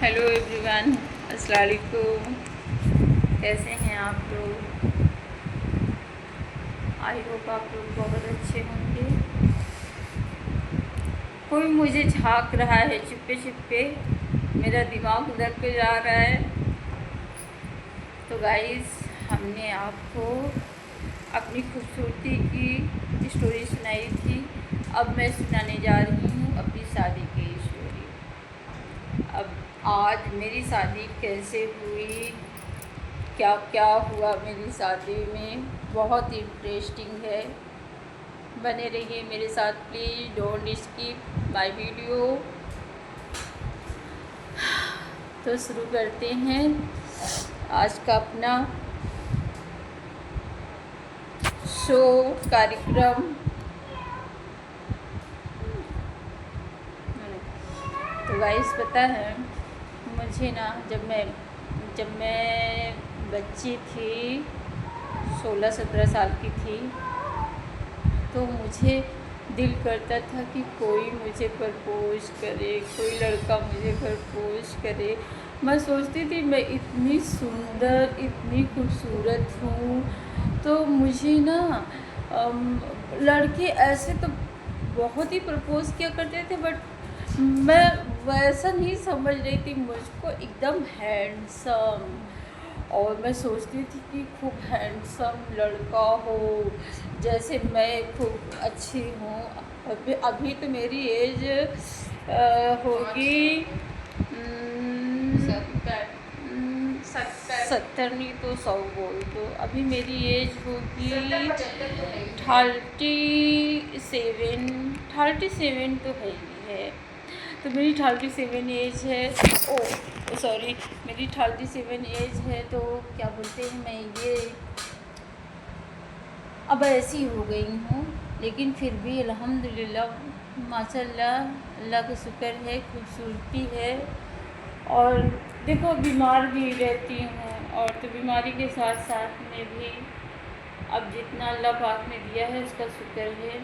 Hello everyone, अस्सलाम वालेकुम। कैसे हैं आप लोग? आई होप आप लोग बहुत अच्छे होंगे। कोई मुझे झांक रहा है चुप्पे चुप्पे, मेरा दिमाग उधर पे जा रहा है। तो गाइस, हमने आपको अपनी खूबसूरती की स्टोरी सुनाई थी। अब मैं सुनाने जा रही हूँ अपनी शादी की स्टोरी। अब आज मेरी शादी कैसे हुई, क्या क्या हुआ मेरी शादी में, बहुत इंटरेस्टिंग है। बने रहिए मेरे साथ, please don't skip my video. तो शुरू करते हैं आज का अपना शो कार्यक्रम। तो गाइस, पता है मुझे ना, जब मैं बच्ची थी, 16-17 साल की थी, तो मुझे दिल करता था कि कोई मुझे प्रपोज करे, कोई लड़का मुझे प्रपोज करे। मैं सोचती थी मैं इतनी सुंदर, इतनी खूबसूरत हूँ, तो मुझे ना लड़के ऐसे तो बहुत ही प्रपोज किया करते थे, बट मैं वैसा नहीं समझ रही थी मुझको, एकदम हैंडसम। और मैं सोचती थी कि खूब हैंडसम लड़का हो, जैसे मैं खूब अच्छी हूँ। अभी तो मेरी एज होगी 70 नहीं तो 100 बोल दो। अभी मेरी एज होगी 37 तो है ही है। तो मेरी 37 एज है। ओ सॉरी, मेरी 37 एज है। तो क्या बोलते हैं, मैं ये अब ऐसी हो गई हूँ, लेकिन फिर भी अल्हम्दुलिल्लाह माशाल्लाह, अल्लाह का शुक्र है, खूबसूरती है। और देखो, बीमार भी रहती हूँ, और तो बीमारी के साथ साथ में भी अब जितना अल्लाह पाक ने दिया है उसका शुक्र है।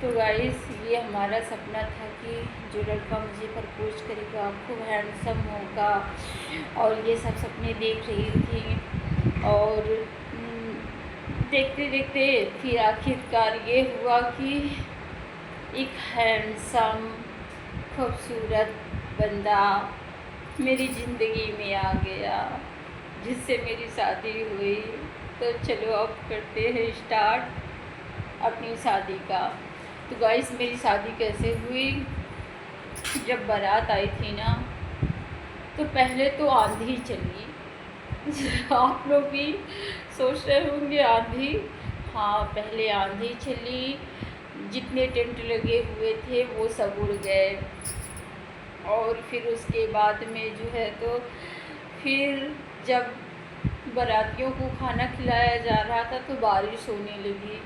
तो गाइस, ये हमारा सपना था कि जो लड़का मुझे प्रपोज करेगा खूब हैंडसम होगा, और ये सब सपने देख रही थी। और देखते देखते फिर आखिरकार ये हुआ कि एक हैंडसम खूबसूरत बंदा मेरी ज़िंदगी में आ गया, जिससे मेरी शादी हुई। तो चलो अब करते हैं स्टार्ट अपनी शादी का। तो गाइस, मेरी शादी कैसे हुई? जब बारात आई थी ना, तो पहले तो आंधी चली। आप लोग भी सोच रहे होंगे आंधी। हाँ, पहले आंधी चली, जितने टेंट लगे हुए थे वो सब उड़ गए। और फिर उसके बाद में जो है, तो फिर जब बारातियों को खाना खिलाया जा रहा था तो बारिश होने लगी।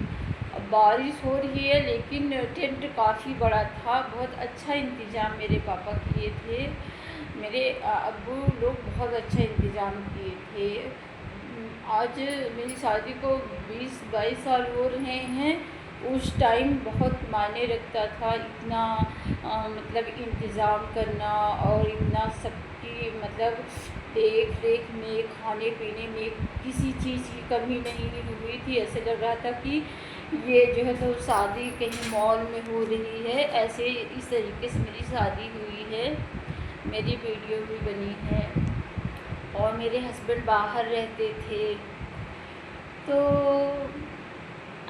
अब बारिश हो रही है, लेकिन टेंट काफ़ी बड़ा था। बहुत अच्छा इंतज़ाम मेरे पापा किए थे, मेरे अब्बू लोग बहुत अच्छा इंतज़ाम किए थे। आज मेरी शादी को 20-22 साल हो रहे हैं। उस टाइम बहुत मायने रखता था इतना मतलब इंतज़ाम करना, और इतना सबकी मतलब देख रेख में, खाने पीने में किसी चीज़ की कमी नहीं हुई थी। ऐसे लग रहा था कि ये जो है तो शादी कहीं मॉल में हो रही है। ऐसे इस तरीके से मेरी शादी हुई है, मेरी वीडियो भी बनी है। और मेरे हस्बैंड बाहर रहते थे। तो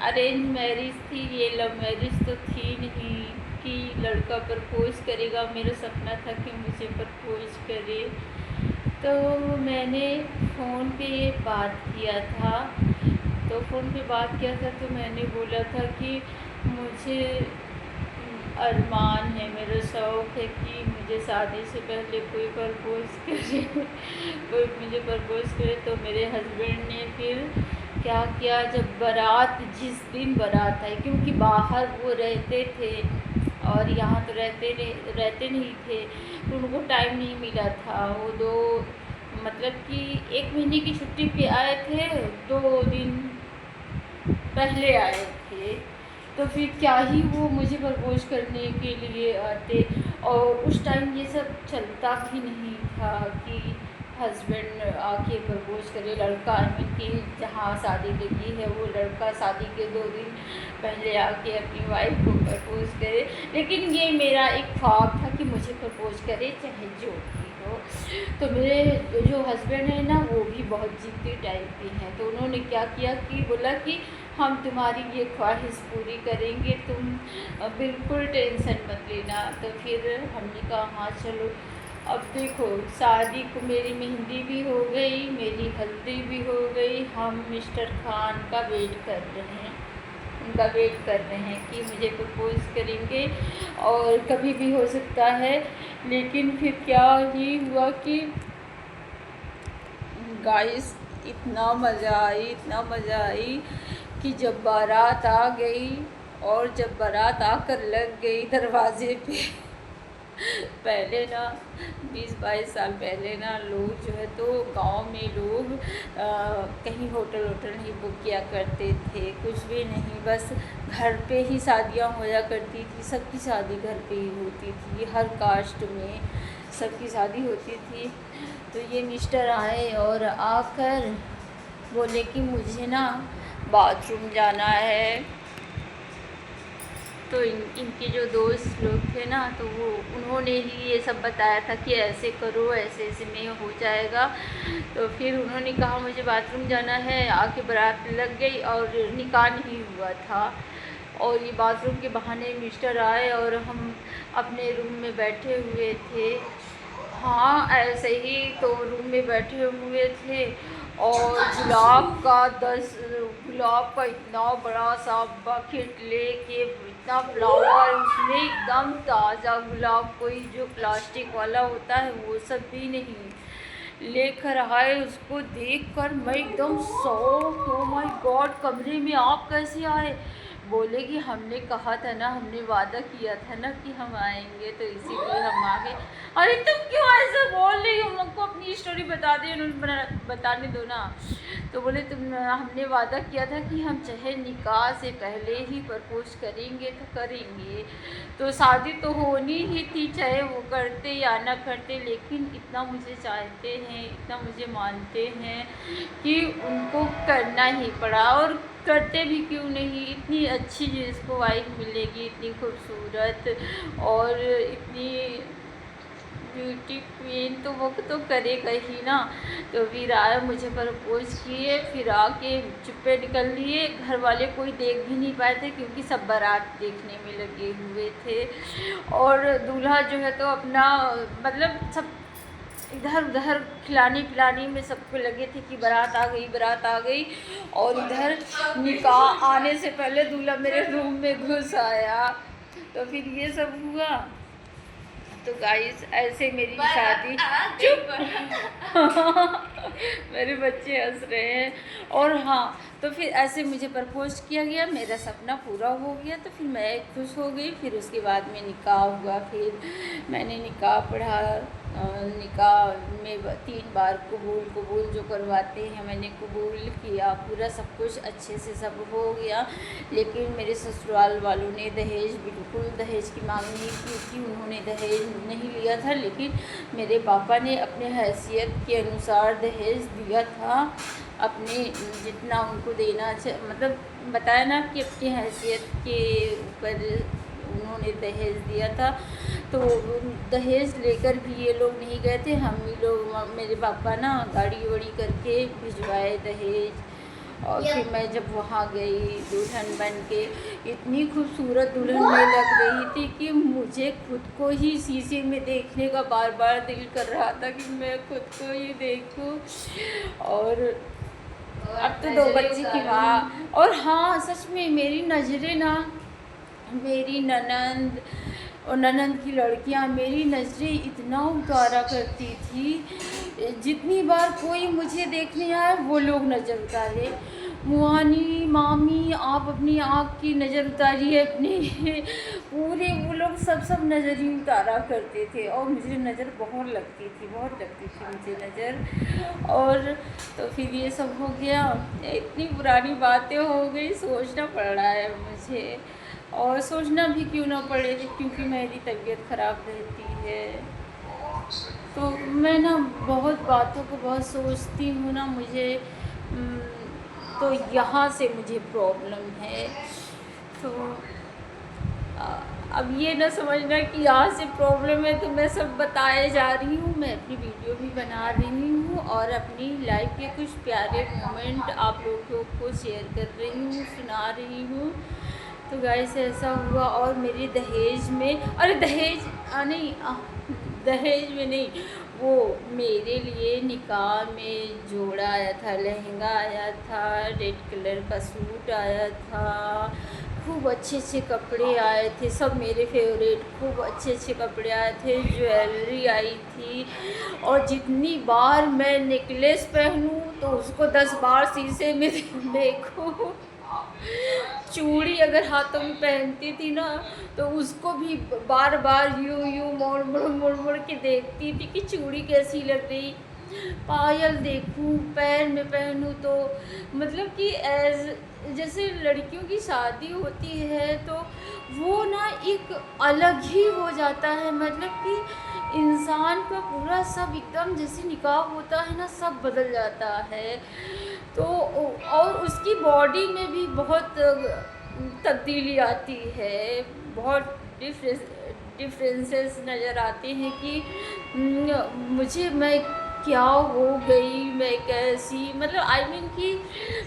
अरेंज मैरिज थी, ये लव मैरिज तो थी नहीं कि लड़का प्रपोज करेगा। मेरा सपना था कि मुझे प्रपोज करे। तो मैंने फ़ोन पे बात किया था। तो फ़ोन पे बात किया था तो मैंने बोला था कि मुझे अरमान है, मेरा शौक़ है कि मुझे शादी से पहले कोई प्रपोज करे। कोई मुझे प्रपोज करे। तो मेरे हस्बैंड ने फिर क्या किया, जब बारात, जिस दिन बारात आई, क्योंकि बाहर वो रहते थे और यहाँ तो रहते नहीं थे, तो उनको टाइम नहीं मिला था। वो दो मतलब कि 1 महीने की छुट्टी पे आए थे, 2 दिन पहले आए थे। तो फिर क्या ही वो मुझे प्रपोज करने के लिए आते। और उस टाइम ये सब चलता भी नहीं था कि हस्बैंड आके प्रपोज करे। लड़का आई मीन कि जहाँ शादी लगी है वो लड़का शादी के 2 दिन पहले आके अपनी वाइफ को प्रपोज करे। लेकिन ये मेरा एक ख्वाब था कि मुझे प्रपोज करे चाहे जो भी हो। तो मेरे जो हस्बैंड है ना वो भी बहुत ज़िद्दी टाइप के हैं। तो उन्होंने क्या किया कि बोला कि हम तुम्हारी ये ख्वाहिश पूरी करेंगे, तुम बिल्कुल टेंशन मत लेना। तो फिर हमने कहा हाँ चलो। अब देखो शादी को मेरी मेहंदी भी हो गई, मेरी हल्दी भी हो गई। हम मिस्टर खान का वेट कर रहे हैं, उनका वेट कर रहे हैं कि मुझे प्रपोज करेंगे और कभी भी हो सकता है। लेकिन फिर क्या ही हुआ कि गाइस इतना मज़ा आई, इतना मज़ा आई कि जब बारात आ गई और जब बारात आकर लग गई दरवाजे पे पहले ना 20-22 साल पहले ना लोग जो है तो गांव में लोग कहीं होटल नहीं बुक किया करते थे, कुछ भी नहीं, बस घर पे ही शादियां होया करती थी। सबकी शादी घर पे ही होती थी, हर कास्ट में सबकी शादी होती थी। तो ये मिस्टर आए और आकर बोले कि मुझे ना बाथरूम जाना है। तो इनके जो दोस्त लोग थे ना तो वो उन्होंने ही ये सब बताया था कि ऐसे करो, ऐसे ऐसे में हो जाएगा। तो फिर उन्होंने कहा मुझे बाथरूम जाना है। आके बारात लग गई और निकाह नहीं हुआ था। और ये बाथरूम के बहाने मिस्टर आए और हम अपने रूम में बैठे हुए थे। हाँ ऐसे ही तो रूम में बैठे हुए थे और गुलाब का इतना बड़ा सा बकेट लेके, इतना फ्लावर उसमें, एकदम ताज़ा गुलाब, कोई जो प्लास्टिक वाला होता है वो सब भी नहीं, लेकर आए। उसको देखकर मैं एकदम शॉक, ओ माय गॉड कमरे में आप कैसे आए? बोले कि हमने कहा था ना, हमने वादा किया था ना कि हम आएंगे, तो इसीलिए हम आ गए। अरे तुम क्यों ऐसे बोल रही हो? हमको अपनी स्टोरी बताने दो ना। तो बोले हमने वादा किया था कि हम चाहे निकाह से पहले ही प्रपोज करेंगे तो करेंगे। तो शादी तो होनी ही थी चाहे वो करते या ना करते, लेकिन इतना मुझे चाहते हैं, इतना मुझे मानते हैं कि उनको करना ही पड़ा। और करते भी क्यों नहीं, इतनी अच्छी जिसको वाइफ मिलेगी, इतनी खूबसूरत और इतनी ब्यूटी क्वीन, तो वो तो करेगा ही ना। तो फिर आए मुझे प्रपोज किए, फिर आके चुप्पे निकल लिए। घर वाले कोई देख भी नहीं पाए थे क्योंकि सब बारात देखने में लगे हुए थे। और दूल्हा जो है तो अपना मतलब सब इधर उधर खिलाने पिलाने में सबको लगे थे कि बारात आ गई, बारात आ गई। और इधर निकाह आने से पहले दूल्हा मेरे रूम में घुस आया। तो फिर ये सब हुआ। तो गाइस ऐसे मेरी शादी, चुप मेरे बच्चे हंस रहे हैं। और हाँ तो फिर ऐसे मुझे प्रपोज किया गया, मेरा सपना पूरा हो गया। तो फिर मैं खुश हो गई। फिर उसके बाद में निकाह हुआ, फिर मैंने निकाह पढ़ा। निकाह में 3 बार कबूल जो करवाते हैं मैंने कबूल किया, पूरा सब कुछ अच्छे से सब हो गया। लेकिन मेरे ससुराल वालों ने दहेज, बिल्कुल दहेज की मांग नहीं की थी, उन्होंने दहेज नहीं लिया था। लेकिन मेरे पापा ने अपने हैसियत के अनुसार दहेज दिया था, अपने जितना उनको देना मतलब बताया ना कि अपनी हैसियत के ऊपर उन्होंने दहेज दिया था। तो दहेज लेकर भी ये लोग नहीं गए थे, हम ही लोग, मेरे पापा ना गाड़ी वाड़ी करके भिजवाए दहेज। और फिर मैं जब वहाँ गई दुल्हन बन के, इतनी खूबसूरत दुल्हन में लग रही थी कि मुझे खुद को ही शीशे में देखने का बार बार दिल कर रहा था कि मैं खुद को ही देखूं। और अब तो 2 बच्चे की माँ। और हाँ सच में मेरी नज़रें ना, मेरी ननंद और ननंद की लड़कियां मेरी नज़रें इतना उतारा करती थी, जितनी बार कोई मुझे देखने आए वो लोग नज़र उतारे। मुहानी मामी आप अपनी आँख की नज़र उतारिए अपनी पूरे वो लोग सब नज़र ही उतारा करते थे। और मुझे नज़र बहुत लगती थी मुझे नज़र। और तो फिर ये सब हो गया, इतनी पुरानी बातें हो गई, सोचना पड़ रहा है मुझे। और सोचना भी क्यों ना पड़े, क्योंकि मेरी तबीयत ख़राब रहती है। तो मैं ना बहुत बातों को बहुत सोचती हूँ ना, मुझे तो यहाँ से मुझे प्रॉब्लम है। तो अब ये ना समझना कि यहाँ से प्रॉब्लम है, तो मैं सब बताए जा रही हूँ, मैं अपनी वीडियो भी बना रही हूँ और अपनी लाइफ के कुछ प्यारे मोमेंट आप लोगों को शेयर कर रही हूँ, सुना रही हूँ। तो गाइस ऐसा हुआ, और मेरे दहेज में, अरे दहेज नहीं, दहेज में नहीं, वो मेरे लिए निकाह में जोड़ा आया था, लहंगा आया था, रेड कलर का सूट आया था, खूब अच्छे अच्छे कपड़े आए थे, सब मेरे फेवरेट, खूब अच्छे अच्छे कपड़े आए थे, ज्वेलरी आई थी। और जितनी बार मैं नेकलेस पहनूं तो उसको 10 बार शीशे में देखूं। चूड़ी अगर हाथों में पहनती थी ना, तो उसको भी बार बार यूं यूं मोड़ के देखती थी कि चूड़ी कैसी लग रही। पायल देखूं, पैर में पहनूं, तो मतलब कि जैसे लड़कियों की शादी होती है तो वो ना एक अलग ही हो जाता है, मतलब कि इंसान का पूरा सब एकदम जैसे निकाह होता है ना, सब बदल जाता है। तो और उसकी बॉडी में भी बहुत तब्दीली आती है, बहुत डिफरेंसेस नज़र आते हैं कि मैं क्या हो गई, मैं कैसी, मतलब आई मीन कि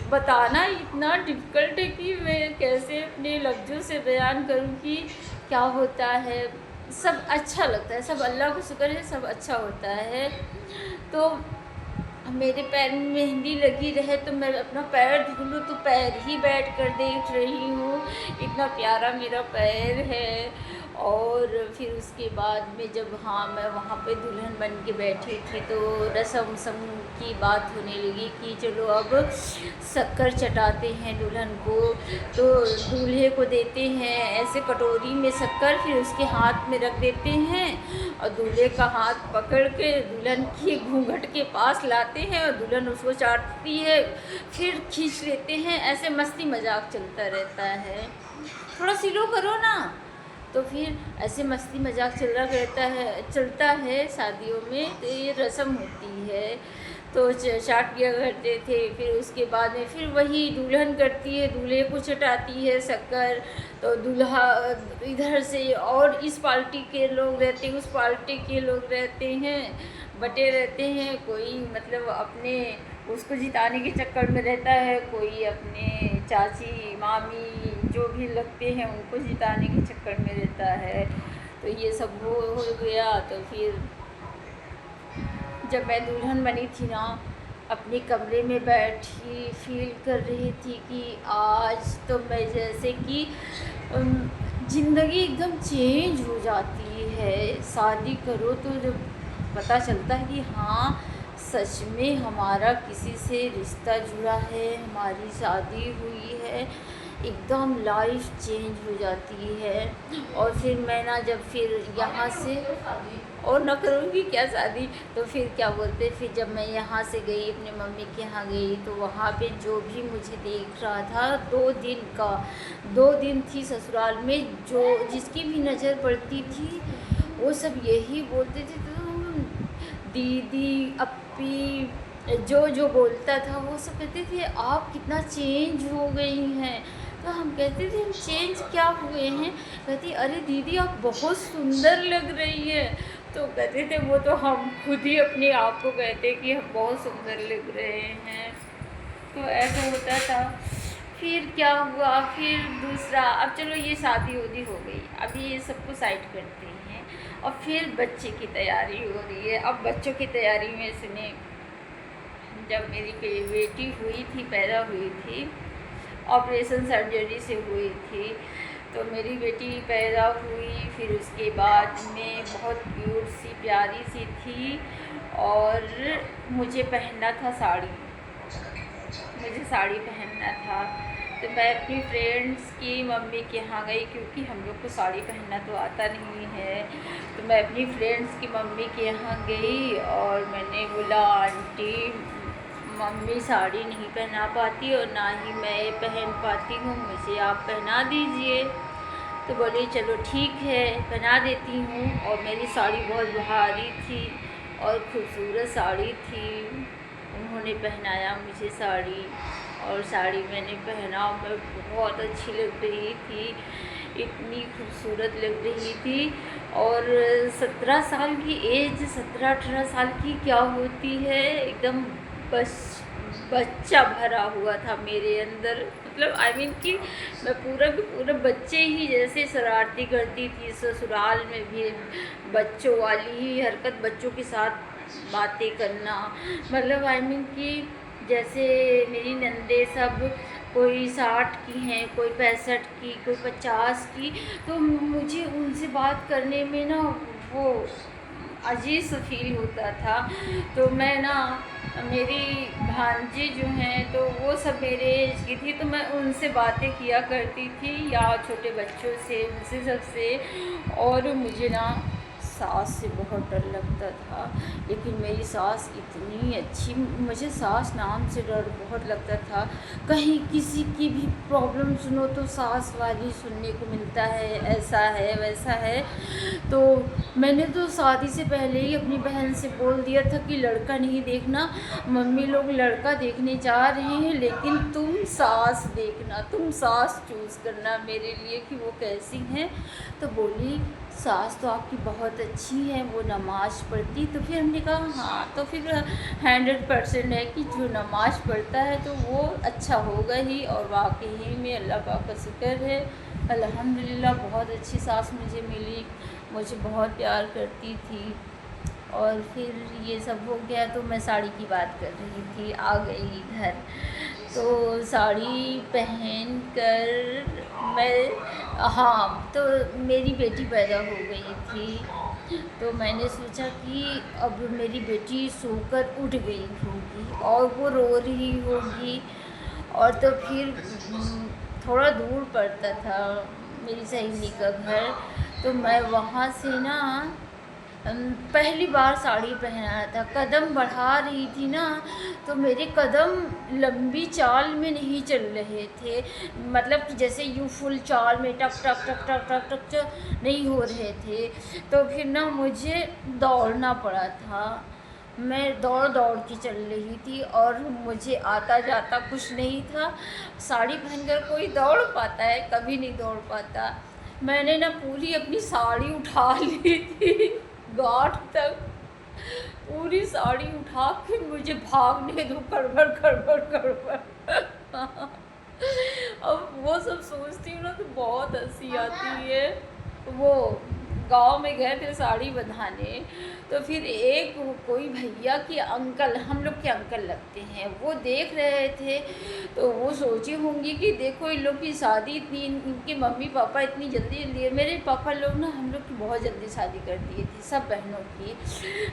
बताना इतना डिफ़िकल्ट है कि मैं कैसे अपने लफ्ज़ों से बयान करूं कि क्या होता है। सब अच्छा लगता है, सब अल्लाह का शुक्र है, सब अच्छा होता है। तो मेरे पैर में मेहंदी लगी रहे तो मैं अपना पैर धुलूँ तो पैर ही बैठ कर देख रही हूँ, इतना प्यारा मेरा पैर है। और फिर उसके बाद में जब मैं वहाँ पे दुल्हन बन के बैठी थी, तो रस्म की बात होने लगी कि चलो अब शक्कर चटाते हैं दुल्हन को। तो दूल्हे को देते हैं ऐसे कटोरी में शक्कर, फिर उसके हाथ में रख देते हैं और दूल्हे का हाथ पकड़ के दुल्हन की घूंघट के पास लाते हैं और दुल्हन उसको चाटती है, फिर खींच लेते हैं। ऐसे मस्ती मजाक चलता रहता है, थोड़ा स्लो करो ना। तो फिर ऐसे मस्ती मजाक चलता है शादियों में, तो ये रस्म होती है। तो चाट किया करते थे, फिर उसके बाद में फिर वही दुल्हन करती है, दूल्हे को चटाती है शक्कर। तो दूल्हा इधर से और इस पार्टी के लोग रहते हैं, उस पार्टी के लोग रहते हैं, बटे रहते हैं। कोई मतलब अपने उसको जिताने के चक्कर में रहता है, कोई अपने चाची मामी जो भी लगते हैं उनको जिताने के चक्कर में रहता है। तो ये सब हो गया। तो फिर जब मैं दुल्हन बनी थी ना, अपने कमरे में बैठी फील कर रही थी कि आज तो मैं जैसे कि ज़िंदगी एकदम चेंज हो जाती है। शादी करो तो जब पता चलता है कि हाँ सच में हमारा किसी से रिश्ता जुड़ा है, हमारी शादी हुई है, एकदम लाइफ चेंज हो जाती है। और फिर मैं ना जब फिर यहाँ से और ना करूँगी क्या शादी, तो फिर क्या बोलते, फिर जब मैं यहाँ से गई अपने मम्मी के यहाँ गई, तो वहाँ पे जो भी मुझे देख रहा था, 2 दिन थी ससुराल में, जो जिसकी भी नज़र पड़ती थी वो सब यही बोलते थे, तुम दीदी अपी जो बोलता था वो सब कहते थे आप कितना चेंज हो गई हैं। तो हम कहते थे हम चेंज क्या हुए हैं, कहती अरे दीदी आप बहुत सुंदर लग रही है। तो कहते थे वो तो हम खुद ही अपने आप को कहते कि हम बहुत सुंदर लग रहे हैं। तो ऐसा होता था। फिर क्या हुआ, फिर दूसरा, अब चलो ये शादी उदी हो गई, अभी ये सबको साइड करते हैं और फिर बच्चे की तैयारी हो रही है। अब बच्चों की तैयारी में सुने, जब मेरी बेटी हुई थी, पैदा हुई थी, ऑपरेशन सर्जरी से हुई थी, तो मेरी बेटी पैदा हुई। फिर उसके बाद में बहुत क्यूट सी प्यारी सी थी और मुझे पहनना था साड़ी, मुझे साड़ी पहनना था। तो मैं अपनी फ्रेंड्स की मम्मी के यहाँ गई, क्योंकि हम लोग को साड़ी पहनना तो आता नहीं है। तो मैं अपनी फ्रेंड्स की मम्मी के यहाँ गई और मैंने बोला आंटी मम्मी साड़ी नहीं पहना पाती और ना ही मैं पहन पाती हूँ, मुझे आप पहना दीजिए। तो बोली चलो ठीक है बना देती हूँ। और मेरी साड़ी बहुत भारी थी और खूबसूरत साड़ी थी। उन्होंने पहनाया मुझे साड़ी, और साड़ी मैंने पहना, मैं बहुत अच्छी लग रही थी, इतनी खूबसूरत लग रही थी। और 17 साल की एज, 17-18 साल की क्या होती है, एकदम बस बच्चा भरा हुआ था मेरे अंदर। मतलब आई मीन कि मैं पूरा के पूरा बच्चे ही जैसे शरारती करती थी। ससुराल में भी बच्चों वाली ही हरकत, बच्चों के साथ बातें करना। मतलब आई मीन कि जैसे मेरी नंदे सब कोई 60 की हैं, कोई 65 की, कोई 50 की, तो मुझे उनसे बात करने में ना वो अजीब सा फील होता था। तो मैं ना, मेरी भांजी जो हैं तो वो सब मेरे एज की थी, तो मैं उनसे बातें किया करती थी, या छोटे बच्चों से, उनसे सबसे। और मुझे ना सास से बहुत डर लगता था, लेकिन मेरी सास इतनी अच्छी, मुझे सास नाम से डर बहुत लगता था। कहीं किसी की भी प्रॉब्लम सुनो तो सास वाली सुनने को मिलता है, ऐसा है वैसा है। तो मैंने तो शादी से पहले ही अपनी बहन से बोल दिया था कि लड़का नहीं देखना, मम्मी लोग लड़का देखने जा रहे हैं, लेकिन तुम सास देखना, तुम सास चूज़ करना मेरे लिए कि वो कैसी हैं। तो बोली सास तो आपकी बहुत अच्छी है, वो नमाज़ पढ़ती। तो फिर हमने कहा हाँ, तो फिर 100% है कि जो नमाज़ पढ़ता है तो वो अच्छा होगा ही। और वाकई में अल्लाह पाक का शुक्र है, अल्हम्दुलिल्लाह बहुत अच्छी सास मुझे मिली, मुझे बहुत प्यार करती थी। और फिर ये सब हो गया तो मैं साड़ी की बात कर रही थी, आ गई घर। तो साड़ी पहन कर मैं, हाँ, तो मेरी बेटी पैदा हो गई थी। तो मैंने सोचा कि अब मेरी बेटी सोकर उठ गई होगी और वो रो रही होगी। और तो फिर थोड़ा दूर पड़ता था मेरी सहेली का घर, तो मैं वहाँ से ना पहली बार साड़ी पहना था, कदम बढ़ा रही थी ना, तो मेरे कदम लंबी चाल में नहीं चल रहे थे। मतलब कि जैसे यूँ फुल चाल में टक टक टक टक टक टक टक नहीं हो रहे थे। तो फिर ना मुझे दौड़ना पड़ा था, मैं दौड़ दौड़ के चल रही थी, और मुझे आता जाता कुछ नहीं था। साड़ी पहनकर कोई दौड़ पाता है? कभी नहीं दौड़ पाता। मैंने ना पूरी अपनी साड़ी उठा ली थी गांठ तक, पूरी साड़ी उठा के मुझे भागने दो, गड़बड़ गड़बड़ गड़बड़। अब वो सब सोचती हूँ ना तो बहुत हंसी आती है। वो गांव में गए थे साड़ी बंधाने, तो फिर एक कोई भैया के अंकल, हम लोग के अंकल लगते हैं, वो देख रहे थे। तो वो सोची होंगी कि देखो इन लोग की शादी इतनी, इनके मम्मी पापा इतनी जल्दी जल्दी, मेरे पापा लोग ना हम लोग की बहुत जल्दी शादी कर दिए थे सब बहनों की,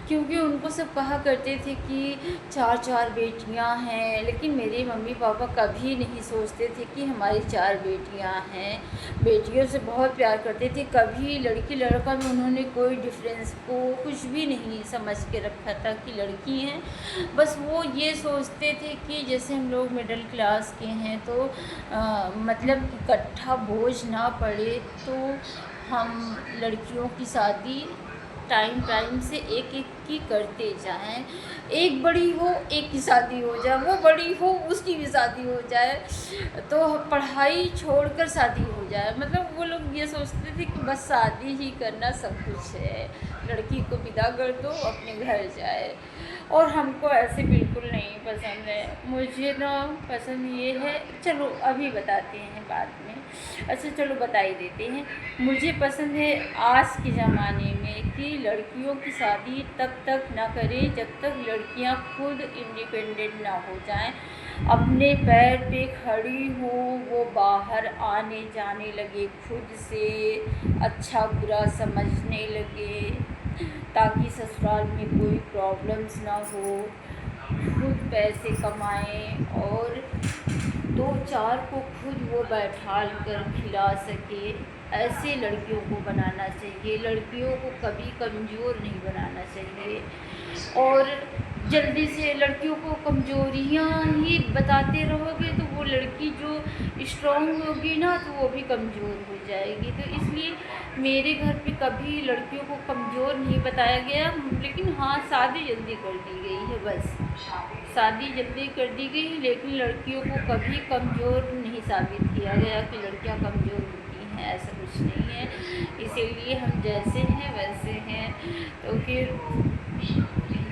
क्योंकि उनको सब कहा करते थे कि 4-4 बेटियां हैं। लेकिन मेरे मम्मी पापा कभी नहीं सोचते थे कि हमारी 4 बेटियां हैं, बेटियों से बहुत प्यार करते थे। कभी लड़की लड़का में उन्होंने कोई डिफरेंस को कुछ भी नहीं समझ के रखा था कि लड़की हैं। बस वो ये सोचते थे कि जैसे हम लोग मिडिल क्लास के हैं तो मतलब इकट्ठा बोझ ना पड़े, तो हम लड़कियों की शादी टाइम टाइम से एक एक की करते जाएं। एक बड़ी हो एक की शादी हो जाए, वो बड़ी हो उसकी भी शादी हो जाए, तो पढ़ाई छोड़कर शादी हो जाए। मतलब वो लोग ये सोचते थे कि बस शादी ही करना सब कुछ है, लड़की को विदा कर दो अपने घर जाए। और हमको ऐसे बिल्कुल नहीं पसंद है। मुझे ना पसंद ये है, चलो अभी बताते हैं बाद में, अच्छा चलो बता ही देते हैं। मुझे पसंद है आज के ज़माने में कि लड़कियों की शादी तब तक ना करें जब तक लड़कियां खुद इंडिपेंडेंट ना हो जाएं, अपने पैर पे खड़ी हो, वो बाहर आने जाने लगे, खुद से अच्छा बुरा समझने लगे, ताकि ससुराल में कोई प्रॉब्लम्स ना हो, खुद पैसे कमाएं और 2-4 को खुद वो बैठाल कर खिला सके। ऐसे लड़कियों को बनाना चाहिए, लड़कियों को कभी कमज़ोर नहीं बनाना चाहिए। और जल्दी से लड़कियों को कमज़ोरियाँ ही बताते रहोगे तो वो लड़की जो स्ट्रॉन्ग होगी ना तो वो भी कमज़ोर हो जाएगी। तो इसलिए मेरे घर पे कभी लड़कियों को कमज़ोर नहीं बताया गया, लेकिन हाँ शादी जल्दी कर दी गई है बस। शादी जल्दी कर दी गई, लेकिन लड़कियों को कभी कमज़ोर नहीं साबित किया गया कि लड़कियां कमज़ोर होती हैं, ऐसा कुछ नहीं है। इसीलिए हम जैसे हैं वैसे हैं। तो फिर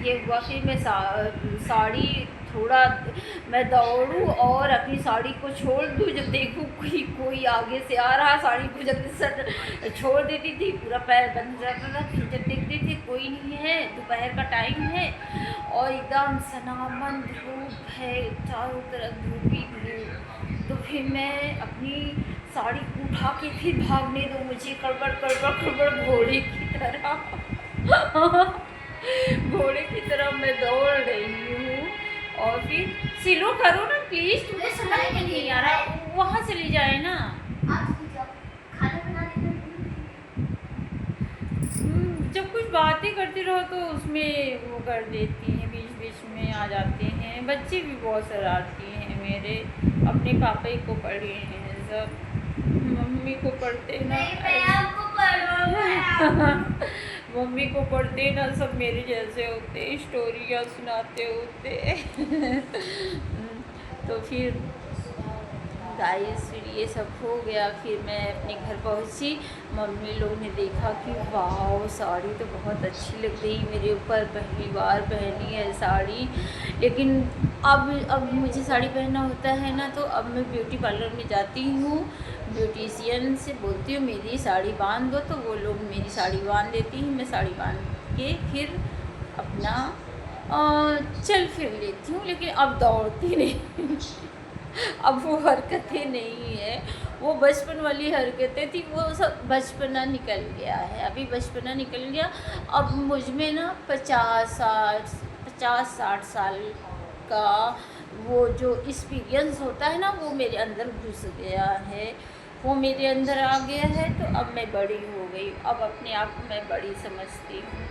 ये हुआ कि मैं साड़ी थोड़ा मैं दौड़ूं और अपनी साड़ी को छोड़ दूं, जब देखूं कोई आगे से आ रहा, साड़ी को जल्दी से छोड़ देती थी, पूरा पैर बंद हो जाता था। फिर जब देखती थी कोई नहीं है, दोपहर का टाइम है और एकदम सनामन धूप है, चारों तरफ धूप ही धूप, तो फिर मैं अपनी साड़ी को उठा के फिर भागने दो मुझे, कड़बड़ कड़बड़ कड़बड़ घोड़े की तरह घोड़े की तरह मैं दौड़ रही हूँ। और फिर सिलो करो ना प्लीज, तुमको समझ में नहीं आ रहा, वहाँ चली जाए ना। जब कुछ बातें करती रहो तो उसमें वो कर देती हैं, बीच बीच में आ जाते हैं। बच्चे भी बहुत शरारती हैं मेरे, अपने पापा ही को पढ़े हैं सब, मम्मी को पढ़ते ना मम्मी को पढ़ते ना सब मेरे जैसे होते, स्टोरियाँ सुनाते होते तो फिर गाइस फिर ये सब हो गया। फिर मैं अपने घर पहुंची, मम्मी लोग ने देखा कि वाह साड़ी तो बहुत अच्छी लग रही मेरे ऊपर, पहली बार पहनी है साड़ी। लेकिन अब मुझे साड़ी पहनना होता है ना, तो अब मैं ब्यूटी पार्लर में जाती हूँ, ब्यूटिशियन से बोलती हूँ मेरी साड़ी बांध दो, तो वो लोग मेरी साड़ी बांध देती हैं। मैं साड़ी बांध के फिर अपना चल फिर लेती हूँ, लेकिन अब दौड़ती नहीं अब वो हरकतें नहीं है, वो बचपन वाली हरकतें थी, वो सब बचपना निकल गया है, अभी बचपना निकल गया। अब मुझ में ना 50-60 साल का वो जो एक्सपीरियंस होता है ना, वो मेरे अंदर घुस गया है, वो मेरे अंदर आ गया है। तो अब मैं बड़ी हो गई, अब अपने आप को मैं बड़ी समझती हूँ,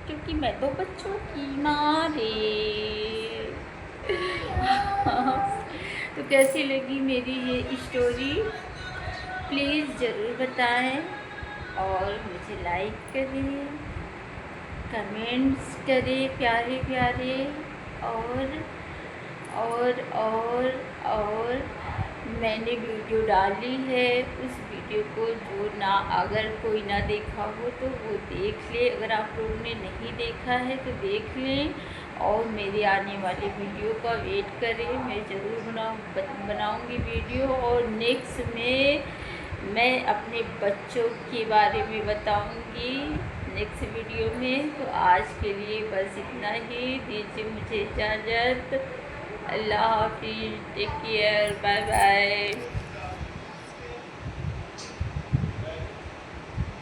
क्योंकि मैं तो बच्चों की माँ रे तो कैसी लगी मेरी ये स्टोरी प्लीज़ ज़रूर बताएं, और मुझे लाइक करें, कमेंट्स करें प्यारे प्यारे, और और और और मैंने वीडियो डाली है, उस वीडियो को जो ना अगर कोई ना देखा हो तो वो देख ले, अगर आप लोगों ने नहीं देखा है तो देख लें, और मेरे आने वाले वीडियो का वेट करें। मैं ज़रूर बनाऊंगी वीडियो, और नेक्स्ट में मैं अपने बच्चों के बारे में बताऊंगी नेक्स्ट वीडियो में। तो आज के लिए बस इतना ही, दीजिए मुझे इजाज़त। अल्लाह हाफिज़, टेक केयर, बाय बाय।